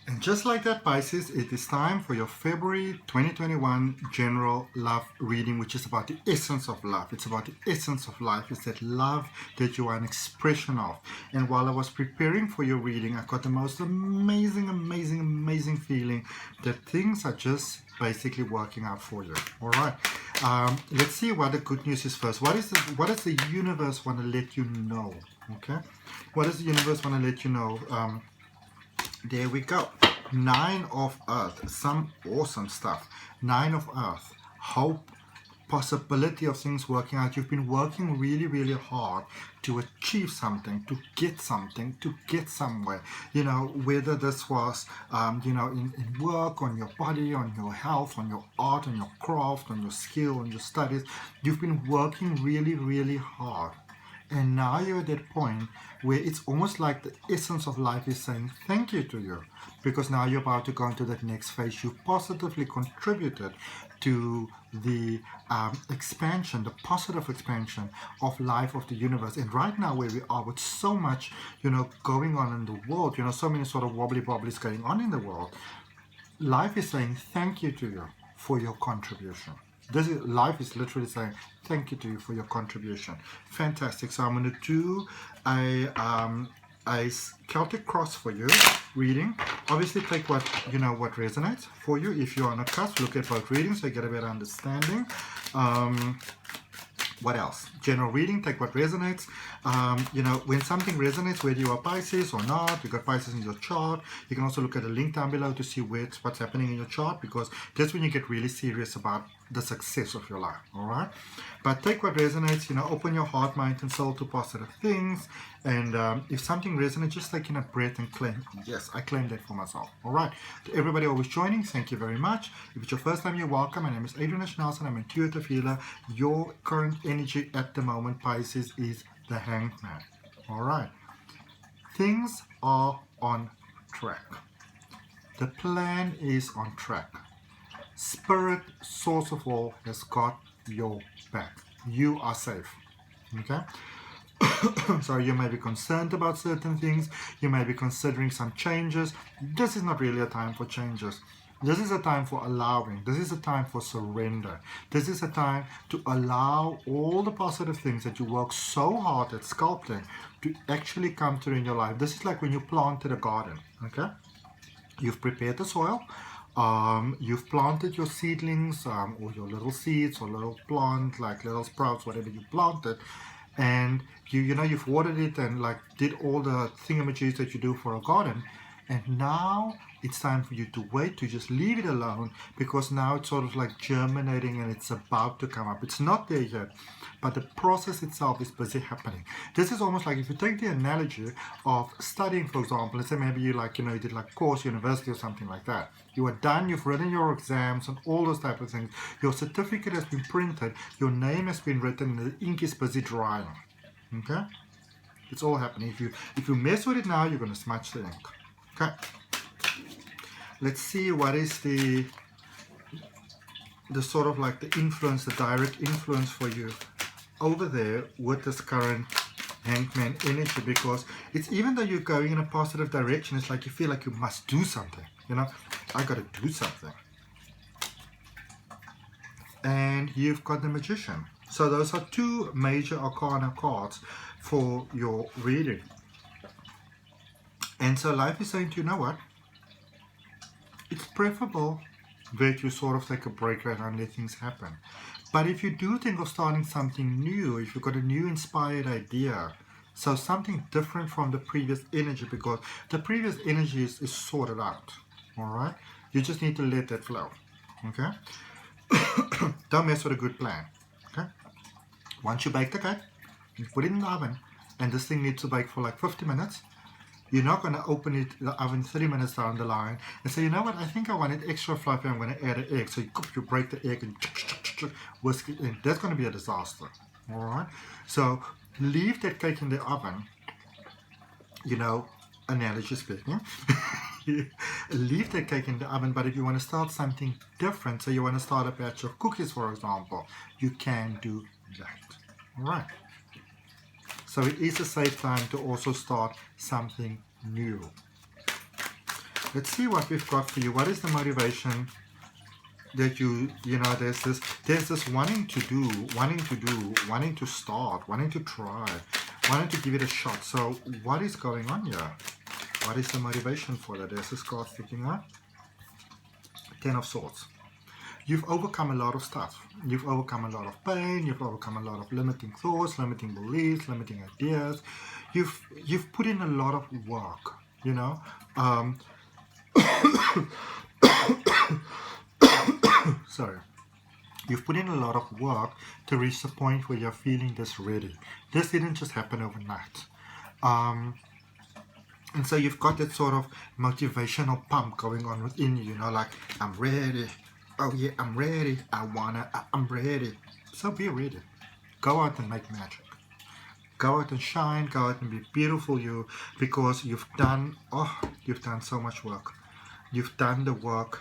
And just like that, Pisces, it is time for your February 2021 general love reading, which is about the essence of love. It's about the essence of life. It's that love that you are an expression of. And while I was preparing for your reading, I got the most amazing, amazing, amazing feeling that things are just basically working out for you. All right. Let's see what the good news is first. What does the universe want to let you know? Okay. What does the universe want to let you know? There we go. 9 of Earth. Some awesome stuff. 9 of Earth. Hope. Possibility of things working out. You've been working really, really hard to achieve something, to get somewhere. You know, whether this was, in work, on your body, on your health, on your art, on your craft, on your skill, on your studies. You've been working really, really hard. And now you're at that point where it's almost like the essence of life is saying thank you to you, because now you're about to go into that next phase. You positively contributed to the expansion, the positive expansion of life, of the universe. And right now where we are with so much, going on in the world, so many sort of wobbly bobblies going on in the world, life is saying thank you to you for your contribution. Life is literally saying thank you to you for your contribution. Fantastic. So I'm going to do a Celtic cross for you reading. Obviously take what resonates for you. If you're on a cusp, look at both readings so you get a better understanding. What else? General reading, take what resonates. When something resonates, whether you are Pisces or not, you got Pisces in your chart. You can also look at the link down below to see what's happening in your chart, because that's when you get really serious about the success of your life. All right, but take what resonates. Open your heart, mind, and soul to positive things. And if something resonates, just take in a breath and claim. Yes, I claim that for myself. All right. To everybody always joining, thank you very much. If it's your first time, you're welcome. My name is Adrian H. I'm an intuitive healer. Your current energy at the moment, Pisces, is the Hanged Man. All right. Things are on track. The plan is on track. Spirit, source of all, has got your back. You are safe. Okay? So you may be concerned about certain things. You may be considering some changes. This is not really a time for changes. This is a time for allowing. This is a time for surrender. This is a time to allow all the positive things that you work so hard at sculpting to actually come through in your life. This is like when you planted a garden. Okay? You've prepared the soil. You've planted your seedlings, or your little seeds, or little plant, like little sprouts, whatever you planted, and you've watered it and like did all the thingamajiggies that you do for a garden. And now it's time for you to wait, to just leave it alone, because now it's sort of like germinating and it's about to come up. It's not there yet, but the process itself is busy happening. This is almost like if you take the analogy of studying, for example. Let's say maybe you did like course, university or something like that. You are done, you've written your exams and all those type of things. Your certificate has been printed, your name has been written, and the ink is busy drying. Okay? It's all happening. If you mess with it now, you're going to smudge the ink. Okay, let's see what is the sort of like the influence, the direct influence for you over there with this current Hanged Man energy, because it's, even though you're going in a positive direction, it's like you feel like you must do something. I got to do something. And you've got the Magician. So those are two major arcana cards for your reading. And so life is saying to you, know what? It's preferable that you sort of take a break right now and let things happen. But if you do think of starting something new, if you've got a new inspired idea, so something different from the previous energy, because the previous energy is sorted out. All right? You just need to let that flow. Okay? Don't mess with a good plan. Okay? Once you bake the cake, you put it in the oven, and this thing needs to bake for like 50 minutes. You're not going to open the oven 30 minutes down the line and say, you know what, I think I want it extra fluffy, I'm going to add an egg. So you break the egg and whisk it in. That's going to be a disaster. All right? So leave that cake in the oven, analogy speaking. Leave that cake in the oven, but if you want to start something different, so you want to start a batch of cookies, for example, you can do that. All right? So it is a safe time to also start something new. Let's see what we've got for you. What is the motivation that you know, there's this wanting to start, wanting to try, wanting to give it a shot. So what is going on here? What is the motivation for that? There's this card sticking up. 10 of Swords. You've overcome a lot of stuff. You've overcome a lot of pain. You've overcome a lot of limiting thoughts, limiting beliefs, limiting ideas. You've put in a lot of work, you know. Sorry. You've put in a lot of work to reach the point where you're feeling this ready. This didn't just happen overnight. And so you've got that sort of motivational pump going on within you, you know, like, I'm ready. Oh yeah, I'm ready. I'm ready. So be ready. Go out and make magic. Go out and shine. Go out and be beautiful, you, because you've done so much work. You've done the work.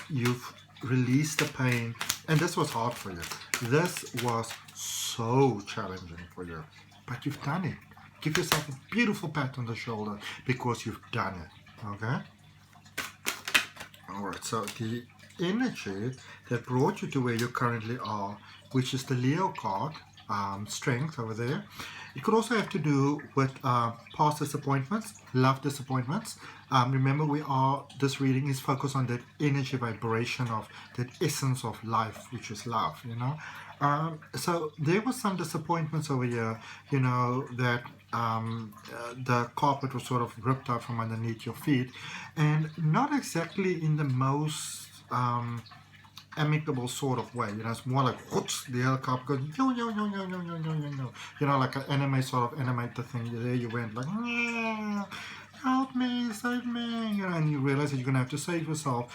You've released the pain. And this was hard for you. This was so challenging for you. But you've done it. Give yourself a beautiful pat on the shoulder because you've done it. Okay? Alright, so the energy that brought you to where you currently are, which is the Leo card, strength over there. It could also have to do with past disappointments, love disappointments. Remember, this reading is focused on that energy vibration of that essence of life, which is love, you know. So there was some disappointments over here, you know, that the carpet was sort of ripped out from underneath your feet, and not exactly in the most amicable sort of way, you know. It's more like whoops, the other carpet goes yo, you know, like an anime sort of animate the thing. There you went like, help me, save me, you know, and you realize that you're gonna have to save yourself.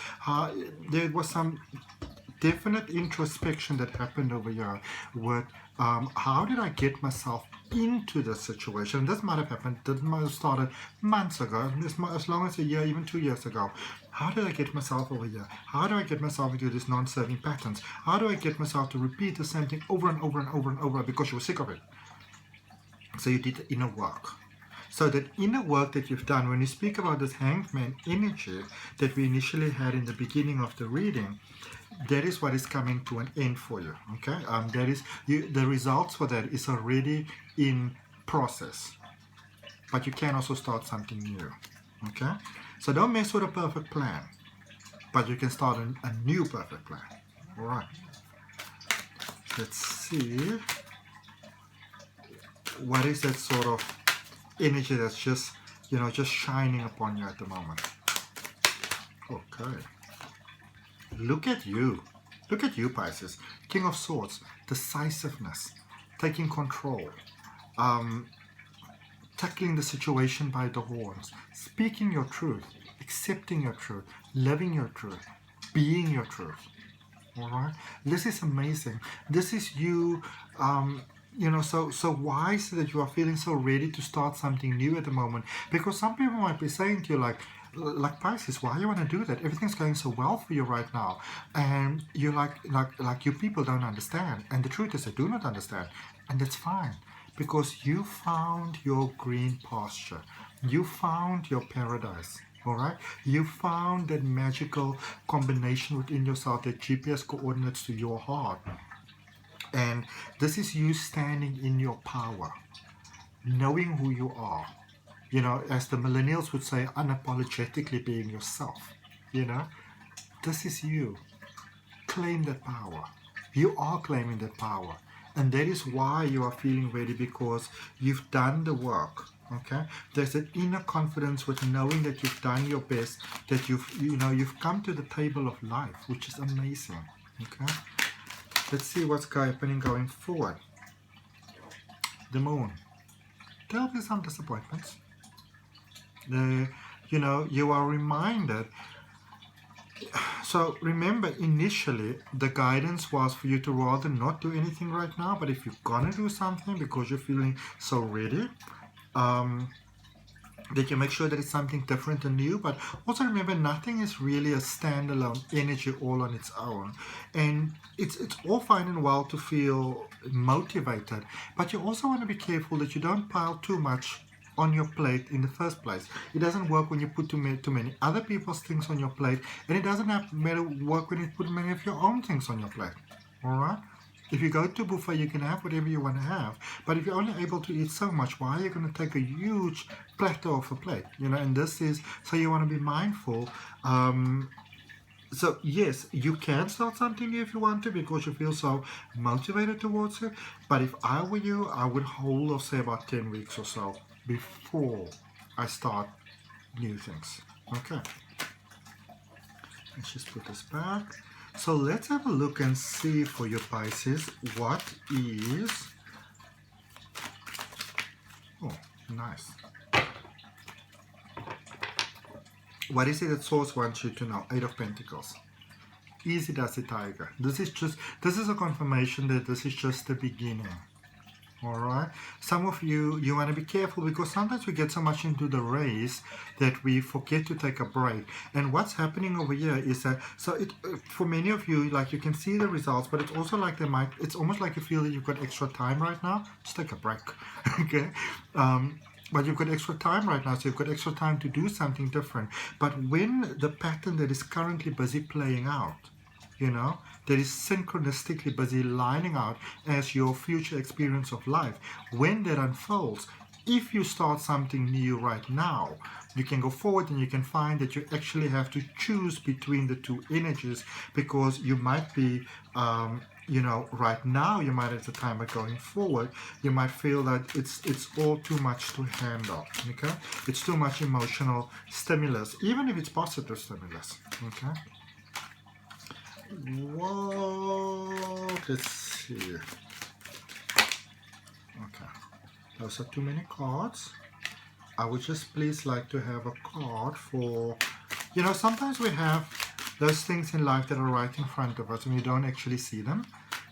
There was some definite introspection that happened over here with how did I get myself into this situation? This might have happened, this might have started months ago, as long as a year, even 2 years ago. How did I get myself over here? How do I get myself into these non-serving patterns? How do I get myself to repeat the same thing over and over and over and over because you were sick of it? So you did the inner work. So that inner work that you've done, when you speak about this Hanged Man energy that we initially had in the beginning of the reading, that is what is coming to an end for you. Okay, that is the results for that is already in process, but you can also start something new. Okay, so don't mess with a perfect plan, but you can start a new perfect plan. All right, let's see what is that sort of energy that's just, you know, just shining upon you at the moment. Okay. Look at you, Pisces. King of Swords, decisiveness, taking control, tackling the situation by the horns, speaking your truth, accepting your truth, living your truth, being your truth. All right, this is amazing. This is you. You know, so why is it that you are feeling so ready to start something new at the moment? Because some people might be saying to you like Pisces, why you want to do that? Everything's going so well for you right now, and you're like you people don't understand. And the truth is, they do not understand, and that's fine, because you found your green pasture, you found your paradise. All right, you found that magical combination within yourself, that GPS coordinates to your heart, and this is you standing in your power, knowing who you are. You know, as the millennials would say, unapologetically being yourself. You know, this is you. Claim that power. You are claiming that power. And that is why you are feeling ready, because you've done the work. Okay? There's an inner confidence with knowing that you've done your best, that you've come to the table of life, which is amazing. Okay? Let's see what's happening going forward. The Moon. There'll be some disappointments. You are reminded. So remember, initially the guidance was for you to rather not do anything right now, but if you're gonna do something because you're feeling so ready, that you make sure that it's something different and new. But also remember, nothing is really a standalone energy all on its own, and it's all fine and well to feel motivated, but you also want to be careful that you don't pile too much on your plate in the first place. It doesn't work when you put too many other people's things on your plate, and it doesn't work when you put many of your own things on your plate. Alright? If you go to a buffet, you can have whatever you want to have, but if you're only able to eat so much, why are you going to take a huge platter off a plate? You know, and this is, so you want to be mindful. So yes, you can start something if you want to, because you feel so motivated towards it. But if I were you, I would hold off, say, about 10 weeks or so before I start new things. Okay. Let's just put this back. So let's have a look and see for your Pisces what is... Oh, nice. What is it that Source wants you to know? 8 of Pentacles. Easy does the tiger. This is a confirmation that this is just the beginning. Alright? Some of you want to be careful, because sometimes we get so much into the race that we forget to take a break. And what's happening over here is that, so it, for many of you, like, you can see the results, but it's also like it's almost like you feel that you've got extra time right now. Just take a break. Okay? But you've got extra time right now, so you've got extra time to do something different. But when the pattern that is currently busy playing out, you know, that is synchronistically busy lining out as your future experience of life, when that unfolds, if you start something new right now, you can go forward and you can find that you actually have to choose between the two energies, because you might be you know, right now you might, at the time of going forward, you might feel that it's all too much to handle. Okay, it's too much emotional stimulus, even if it's positive stimulus. Okay. Whoa, let's see. Okay, those are too many cards. I would just please like to have a card for, you know, sometimes we have those things in life that are right in front of us and we don't actually see them.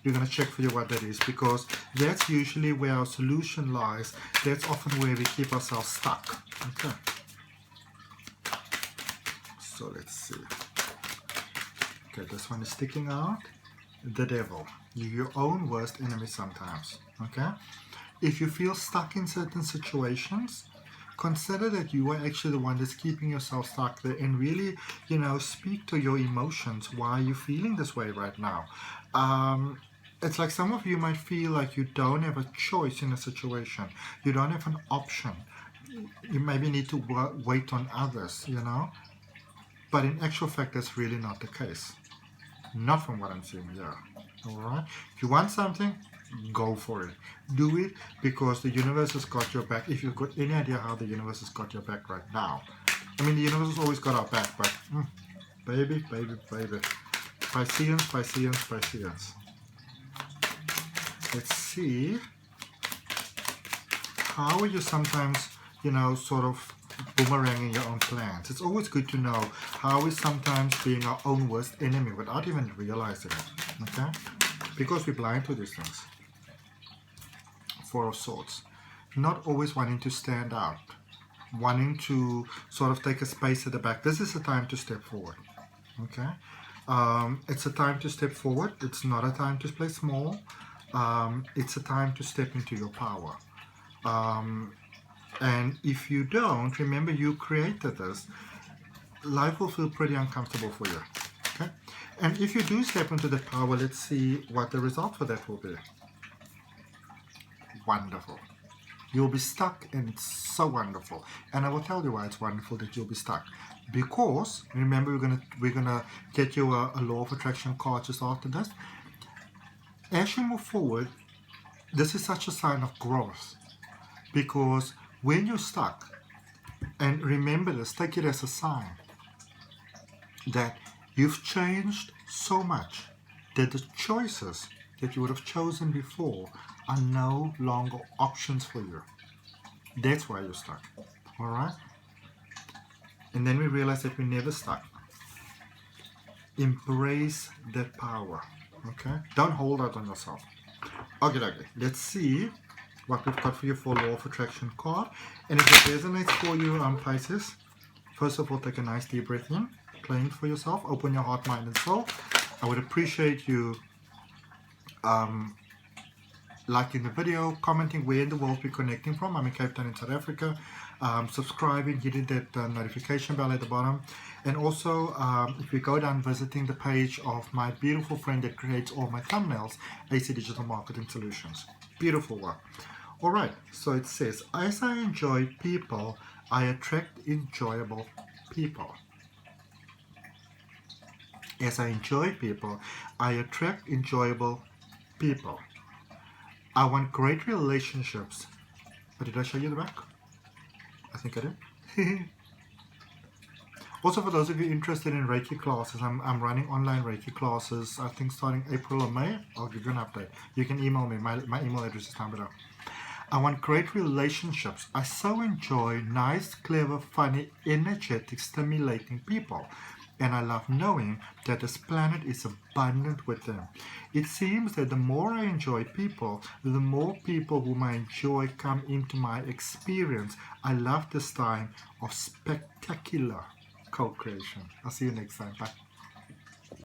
You're going to check for you what that is, because that's usually where our solution lies. That's often where we keep ourselves stuck. Okay. So let's see. Okay, this one is sticking out. The devil. You're your own worst enemy sometimes. Okay. If you feel stuck in certain situations, consider that you are actually the one that's keeping yourself stuck there, and really, you know, speak to your emotions. Why are you feeling this way right now? It's like some of you might feel like you don't have a choice in a situation. You don't have an option. You maybe need to wait on others, you know. But in actual fact, that's really not the case. Not from what I'm seeing here. Alright? If you want something, go for it. Do it, because the universe has got your back. If you've got any idea how the universe has got your back right now. I mean, the universe has always got our back, but baby, baby, baby. Pisceans, Pisceans, Pisceans. Let's see. How are you sometimes, you know, sort of boomeranging your own plans? It's always good to know how is sometimes being our own worst enemy without even realizing it. Okay? Because we're blind to these things. Four of Swords. Not always wanting to stand out. Wanting to sort of take a space at the back. This is a time to step forward. Okay? It's a time to step forward. It's not a time to play small. It's a time to step into your power. And if you don't, remember you created this, life will feel pretty uncomfortable for you. Okay? And if you do step into the power, let's see what the result for that will be. Wonderful. You'll be stuck, and it's so wonderful. And I will tell you why it's wonderful that you'll be stuck. Because, remember, we're gonna get you a law of attraction card just after this. As you move forward, this is such a sign of growth, because when you're stuck, and remember this, take it as a sign that you've changed so much that the choices that you would have chosen before are no longer options for you. That's why you're stuck. Alright? And then we realize that we're never stuck. Embrace that power. Okay? Don't hold out on yourself. Okay. Let's see what we've got for you for Law of Attraction card. And if it resonates for you, Pisces, first of all, take a nice deep breath in. Claim it for yourself. Open your heart, mind, and soul. I would appreciate you liking the video, commenting where in the world we're connecting from. I'm in Cape Town in South Africa. Subscribing, hitting that notification bell at the bottom, and also if you go down visiting the page of my beautiful friend that creates all my thumbnails, AC Digital Marketing Solutions. Beautiful work. Alright, so it says, as I enjoy people, I attract enjoyable people. As I enjoy people, I attract enjoyable people. I want great relationships. But did I show you the back? I think I did. Also, for those of you interested in Reiki classes, I'm running online Reiki classes, I think starting April or May. I'll give you an update. You can email me. My email address is down below. I want great relationships. I so enjoy nice, clever, funny, energetic, stimulating people. And I love knowing that this planet is abundant with them. It seems that the more I enjoy people, the more people whom I enjoy come into my experience. I love this time of spectacular co-creation. I'll see you next time. Bye.